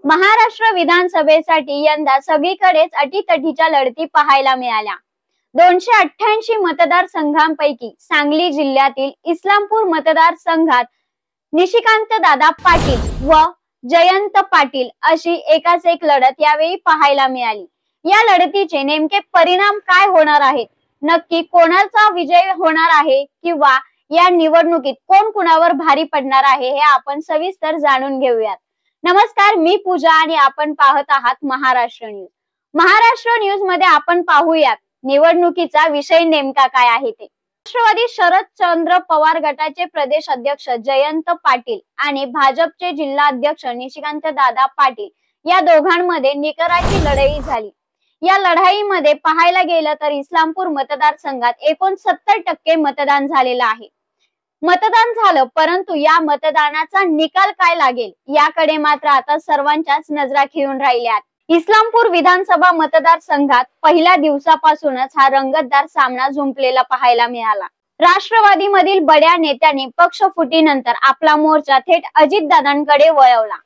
महाराष्ट्र विधानसभेसाठी यंदा सगळीकडेच अटीतटीच्या लढती पाहायला मिळाल्या। 288 मतदारसंघांपैकी सांगली जिल्ह्यातील इस्लामपूर मतदारसंघात निशिकांत दादा पाटील व जयंत पाटील अशी एकाच एक लढत यावेळी पाहायला मिळाली। या लढतीचे नेमके परिणाम काय होणार आहेत, नक्की कोणाचा विजय होणार आहे किंवा या निवडणुकीत कोण कुणावर भारी पडणार आहे हे आपण सविस्तर जाणून घेऊयात। नमस्कार, मी पूजा आणि आपण पाहत आहात महाराष्ट्र न्यूज। महाराष्ट्र न्यूज मध्ये आपण पाहूयात निवडणुकीचा विषय नेमका काय आहे ते। राष्ट्रवादी शरदचंद्र पवार गटाचे प्रदेश अध्यक्ष जयंत पाटील आणि भाजपचे जिल्हा अध्यक्ष निशिकांत दादा पाटील या दोघांमध्ये निकराची लढाई झाली। या लढाईमध्ये पाहायला गेलं तर इस्लामपूर मतदारसंघात एकूण 70% मतदान झालेलं आहे। मतदान झालं, परंतु या मतदानाचा निकाल काय लागेल याकडे मात्र आता सर्वांच्याच नजरा खिळून राहिल्यात। इस्लामपूर विधानसभा मतदारसंघात पहिल्या दिवसापासूनच हा रंगतदार सामना झुंपलेला पाहायला मिळाला। राष्ट्रवादीमधील बड्या नेत्यांनी पक्ष फुटीनंतर आपला मोर्चा थेट अजितदादांकडे वळवला,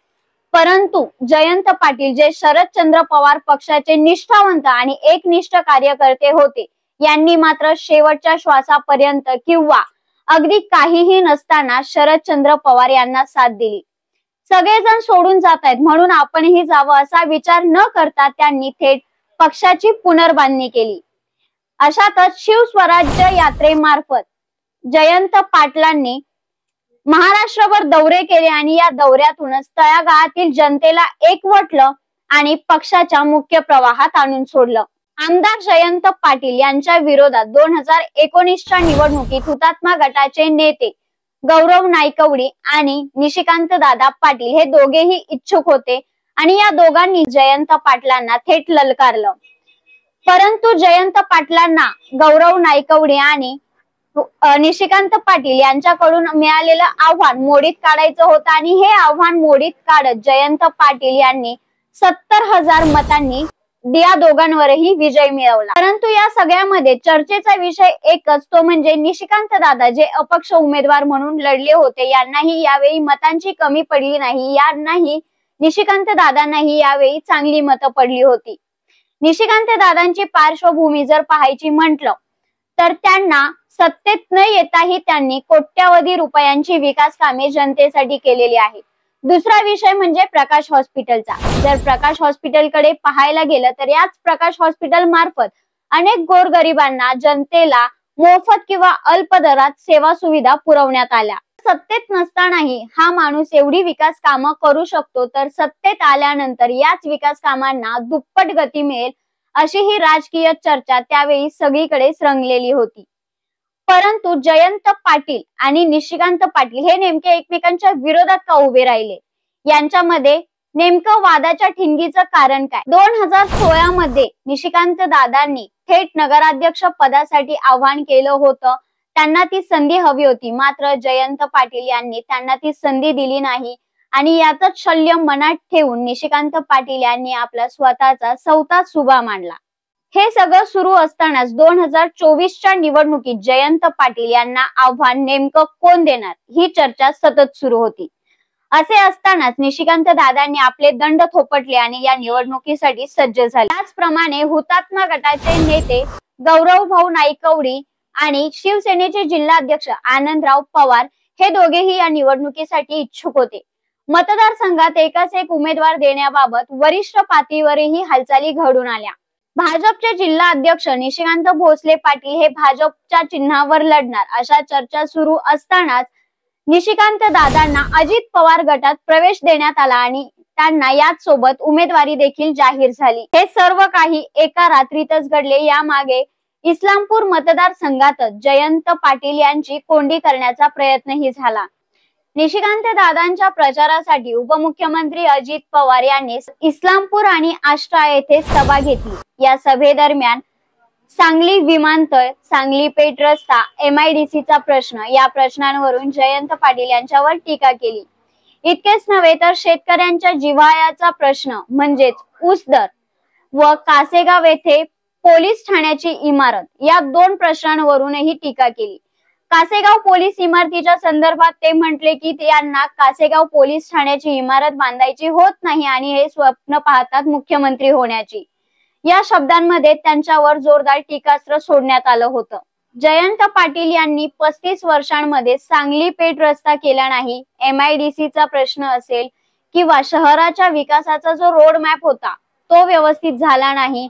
परंतु जयंत पाटील जे शरदचंद्र पवार पक्षाचे निष्ठावंत आणि एकनिष्ठ कार्यकर्ते होते, यांनी मात्र शेवटच्या श्वासापर्यंत किंवा अगदी काहीही नसताना शरदचंद्र पवार यांना साथ दिली। सगळेजण सोडून जात आहेत म्हणून आपणही जावं असा विचार न करता त्यांनी थेट पक्षाची पुनर्बांधणी केली। अशातच शिवस्वराज्य यात्रेमार्फत जयंत पाटलांनी महाराष्ट्रभर दौरे केले आणि या दौऱ्यातूनच तळागाळातील जनतेला एकवटलं आणि पक्षाच्या मुख्य प्रवाहात आणून सोडलं। आमदार जयंत पाटील यांच्या विरोधात 2019च्या निवडणुकीत हुतात्मा गटाचे नेते गौरव नाईकवडी आणि निशिकांत दादा पाटील हे दोघेही इच्छुक होते आणि या दोघांनी जयंत पाटलांना थेट ललकारलं, परंतु जयंत पाटलांना गौरव नाईकवडी आणि निशिकांत पाटील यांच्याकडून मिळालेलं आव्हान मोडीत काढायचं होतं आणि हे आव्हान मोडीत काढत जयंत पाटील यांनी 70,000 मतांनी या दोघांवरही विजय मिळवला। परंतु या सगळ्यामध्ये चर्चेचा विषय एकच, तो म्हणजे निशिकांत दादा जे अपक्ष उमेदवार म्हणून लढले होते, यांनाही यावेळी मतांची कमी पडली नाही। यांनाही निशिकांत दादांनाही यावेळी चांगली मतं पडली होती। निशिकांत दादांची पार्श्वभूमी जर पाहायची म्हटलं तर त्यांना सत्तेत न येताही त्यांनी कोट्यावधी रुपयांची विकास कामे जनतेसाठी केलेली आहेत। दुसरा विषय म्हणजे प्रकाश हॉस्पिटलचा। जर प्रकाश हॉस्पिटलकडे पाहायला गेलं तर याच प्रकाश हॉस्पिटल मार्फत अनेक गोरगरिबांना जनतेला मोफत किंवा अल्प दरात सेवा सुविधा पुरवण्यात आल्या। सत्तेत नसतानाही हा माणूस एवढी विकास कामं करू शकतो, तर सत्तेत आल्यानंतर याच विकास कामांना दुप्पट गती मिळेल अशी ही राजकीय चर्चा त्यावेळी सगळीकडेच रंगलेली होती। परंतु जयंत पाटील आणि निशिकांत पाटील हे नेमके एकमेकांच्या विरोधात का उभे राहिले, यांच्यामध्ये नेमकं वादाच्या ठिणगीचं कारण काय? 2016 मध्ये निशिकांत दादांनी थेट नगराध्यक्ष पदासाठी आव्हान केलं होतं, त्यांना ती संधी हवी होती, मात्र जयंत पाटील यांनी त्यांना ती संधी दिली नाही आणि याच शल्य मनात ठेवून निशिकांत पाटील यांनी आपला स्वतःचा सवता सुभा मांडला। हे सगळं सुरू असतानाच 2024च्या निवडणुकीत जयंत पाटील यांना आव्हान नेमकं कोण देणार ही चर्चा सतत सुरू होती। असे असतानाच निशिकांत दादांनी आपले दंड थोपटले आणि या निवडणुकीसाठी सज्ज झाले। त्याचप्रमाणे हुतात्मा गटाचे नेते गौरव भाऊ नाईकवडी आणि शिवसेनेचे जिल्हा अध्यक्ष आनंदराव पवार हे दोघेही या निवडणुकीसाठी इच्छुक होते। मतदारसंघात एकाच एक उमेदवार देण्याबाबत वरिष्ठ पातळीवरही हालचाली घडून आल्या। भाजपचे जिल्हा अध्यक्ष निशिकांत भोसले पाटील हे भाजपच्या चिन्हावर लढणार अशा चर्चा सुरू असतानाच निशिकांत दादांना अजित पवार गटात प्रवेश देण्यात आला आणि त्यांना याच सोबत उमेदवारी देखील जाहीर झाली। हे सर्व काही एका रात्रीतच घडले। यामागे इस्लामपूर मतदारसंघातच जयंत पाटील यांची कोंडी करण्याचा प्रयत्नही झाला। निशिकांत दादांच्या प्रचारासाठी उपमुख्यमंत्री अजित पवार यांनी इस्लामपूर आणि आष्टा येथे सभा घेतली। या सभेदरम्यान सांगली विमानतळ, सांगली पेठ रस्ता, MIDCचा प्रश्न या प्रश्नांवरून जयंत पाटील यांच्यावर टीका केली। इतकेच नव्हे तर शेतकऱ्यांच्या जिव्हाळ्याचा प्रश्न म्हणजेच ऊस दर व कासेगाव येथे पोलीस ठाण्याची इमारत या दोन प्रश्नांवरूनही टीका केली। कासेगाव पोलीस इमारतीच्या संदर्भात ते म्हटले की त्यांना कासेगाव पोलीस ठाण्याची इमारत बांधायची होत नाही आणि हे स्वप्न पाहतात मुख्यमंत्री होण्याची। या शब्दांमध्ये त्यांच्यावर जोरदार टीकास्त्र सोडण्यात आलं होतं। जयंत पाटील यांनी 35 वर्षांमध्ये सांगली पेठ रस्ता केला नाही, MIDC चा प्रश्न असेल किंवा शहराच्या विकासाचा जो रोड मॅप होता तो व्यवस्थित झाला नाही,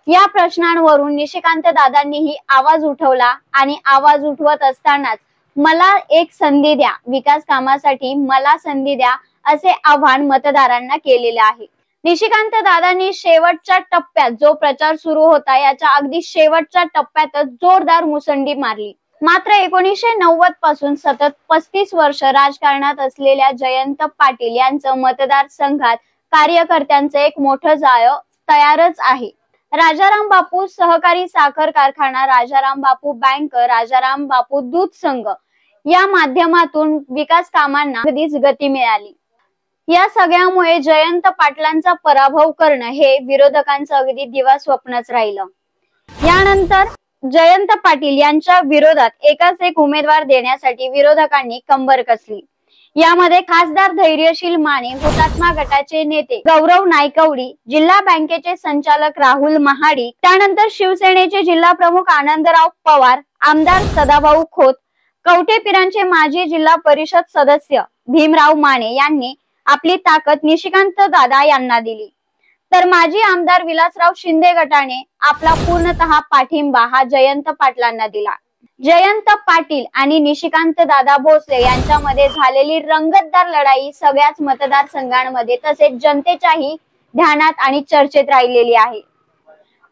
या प्रश्नांवरून निशिकांत दादांनीही आवाज उठवला आणि आवाज उठवत असतानाच मला एक संधी द्या, विकास कामासाठी मला संधी द्या असे आवाहन मतदारांना केलेले आहे। निशिकांत दादांनी शेवटच्या टप्प्यात जो प्रचार सुरू होता याच्या अगदी शेवटच्या टप्प्यातच जोरदार मुसंडी मारली। मात्र 1990 पासून सतत 35 वर्ष राजकारणात असलेल्या जयंत पाटील यांचं मतदारसंघात कार्यकर्त्यांचं एक मोठं जाळं तयारच आहे। राजाराम बापू सहकारी साखर कारखाना, राजाराम बापू बँक, राजाराम बापू दूध संघ या माध्यमातून विकास कामांना अगदीच गती मिळाली। या सगळ्यामुळे जयंत पाटलांचा पराभव करणं हे विरोधकांचं अगदी दिवा स्वप्नच राहिलं। यानंतर जयंत पाटील यांच्या विरोधात एकाच एक उमेदवार देण्यासाठी विरोधकांनी कंबर कसली। यामध्ये खासदार धैर्यशील माने, हुतात्मा गटाचे नेते गौरव नायकवडी, जिल्हा बँकेचे संचालक राहुल महाडिक, त्यानंतर शिवसेनेचे जिल्हा प्रमुख आनंदराव पवार, आमदार सदाभाऊ खोत, कवठेपिरांचे माजी जिल्हा परिषद सदस्य भीमराव माने यांनी आपली ताकद निशिकांत दादा यांना दिली, तर माजी आमदार विलासराव शिंदे गटाने आपला पूर्णतः पाठिंबा हा जयंत पाटलांना दिला। जयंत पाटील आणि निशिकांत दादा भोसले यांच्यामध्ये झालेली रंगतदार लढाई सगळ्याच मतदारसंघांमध्ये तसेच जनतेच्याही ध्यानात आणि चर्चेत राहिलेली आहे।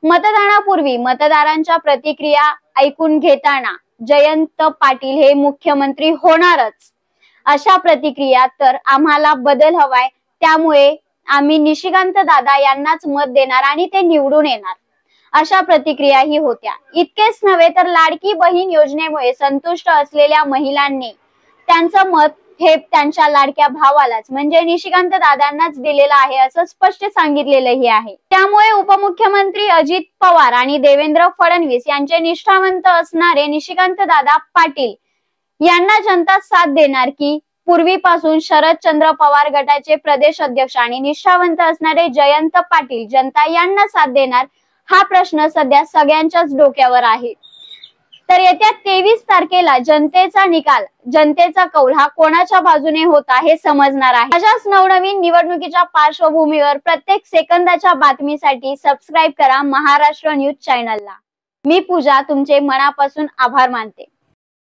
मतदानापूर्वी मतदारांच्या प्रतिक्रिया ऐकून घेताना जयंत पाटील हे मुख्यमंत्री होणारच अशा प्रतिक्रिया, तर आम्हाला बदल हवाय त्यामुळे आम्ही निशिकांत दादा यांनाच मत देणार आणि ते निवडून येणार अशा प्रतिक्रियाही होत्या। इतकेच नव्हे तर लाडकी बहीण योजनेमुळे संतुष्ट असलेल्या महिलांनी त्यांचं मत हे त्यांच्या लाडक्या भावालाच म्हणजे निशिकांत दादांनाच दिलेलं आहे असं स्पष्ट सांगितलेलंही आहे। त्यामुळे उपमुख्यमंत्री अजित पवार आणि देवेंद्र फडणवीस यांचे निष्ठावंत असणारे निशिकांत दादा पाटील यांना जनता साथ देणार की पूर्वीपासून शरदचंद्र पवार गटाचे प्रदेश अध्यक्ष आणि निष्ठावंत असणारे जयंत पाटील जनता यांना साथ देणार, हा प्रश्न सध्या सगळ्यांच्याच डोक्यावर आहे। तर येत्या 23 तारखेला जनतेचा निकाल, जनतेचा कौल हा कोणाच्या बाजूने होता हे समजणार आहे। अशाच नवनवीन निवडणुकीच्या पार्श्वभूमीवर प्रत्येक सेकंदाच्या बातमीसाठी सबस्क्राईब करा महाराष्ट्र न्यूज चॅनलला। मी पूजा तुमचे मनापासून आभार मानते।